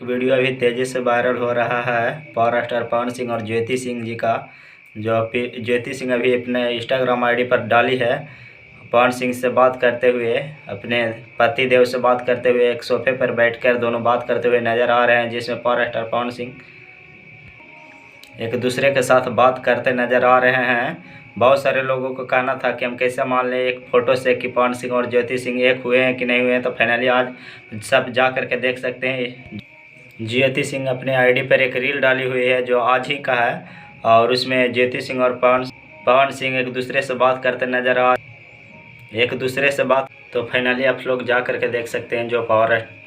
Video अभी तेज़ी से वायरल हो रहा है पावर स्टार पवन सिंह और ज्योति सिंह जी का। जो ज्योति सिंह अभी अपने इंस्टाग्राम आईडी पर डाली है पवन सिंह से बात करते हुए, अपने पति देव से बात करते हुए एक सोफे पर बैठकर दोनों बात करते हुए नज़र आ रहे हैं, जिसमें पावर स्टार पवन सिंह एक दूसरे के साथ बात करते नज़र आ रहे हैं। बहुत सारे लोगों को कहना था कि हम कैसे मान लें एक फ़ोटो से कि पवन सिंह और ज्योति सिंह एक हुए हैं कि नहीं हुए हैं, तो फाइनली आज सब जा कर के देख सकते हैं। ज्योति सिंह अपने आईडी पर एक रील डाली हुई है जो आज ही का है, और उसमें ज्योति सिंह और पवन सिंह एक दूसरे से बात करते नज़र आ एक दूसरे से बात। तो फाइनली आप लोग जा करके देख सकते हैं जो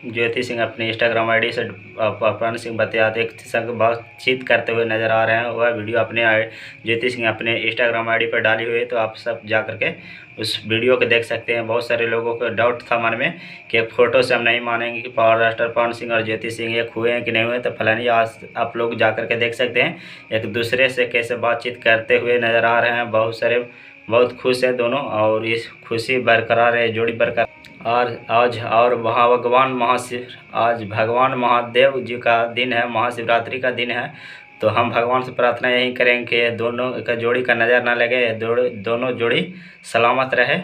ज्योति सिंह अपने इंस्टाग्राम आईडी से पवन सिंह बतियाते एक संग बातचीत करते हुए नज़र आ रहे हैं। वह वीडियो अपने ज्योति सिंह अपने इंस्टाग्राम आईडी पर डाली हुई है, तो आप सब जा करके उस वीडियो को देख सकते हैं। बहुत सारे लोगों को डाउट था मन में कि एक फ़ोटो से हम नहीं मानेंगे कि पावर स्टार पवन सिंह और ज्योति सिंह एक हुए हैं कि नहीं हुए, तो फलानी आज आप लोग जा करके देख सकते हैं एक दूसरे से कैसे बातचीत करते हुए नज़र आ रहे हैं। बहुत खुश है दोनों, और इस खुशी बरकरार है, जोड़ी बरकरार। और आज भगवान महादेव जी का दिन है, महाशिवरात्रि का दिन है। तो हम भगवान से प्रार्थना यही करेंगे कि दोनों का जोड़ी का नज़र ना लगे, दोनों जोड़ी सलामत रहे।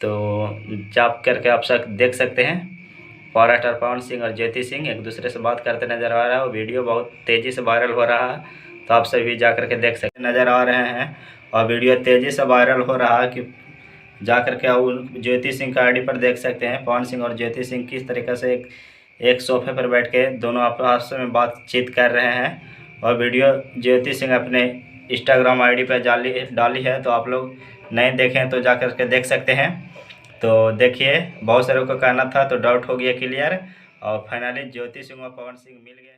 तो जा करके आप सब देख सकते हैं पावर स्टार पवन सिंह और ज्योति सिंह एक दूसरे से बात करते नज़र आ रहा है। वो वीडियो बहुत तेज़ी से वायरल हो रहा है, तो आप सभी जा करके देख सकते नज़र आ रहे हैं। और वीडियो तेज़ी से वायरल हो रहा है कि जा करके उन ज्योति सिंह का आईडी पर देख सकते हैं पवन सिंह और ज्योति सिंह किस तरीके से एक सोफे पर बैठ के दोनों आपस में बातचीत कर रहे हैं। और वीडियो ज्योति सिंह अपने इंस्टाग्राम आईडी पर डाली है, तो आप लोग नहीं देखें तो जा करके देख सकते हैं। तो देखिए, बहुत सारों को कहना था तो डाउट हो गया क्लियर, और फाइनली ज्योति सिंह और पवन सिंह मिल गए।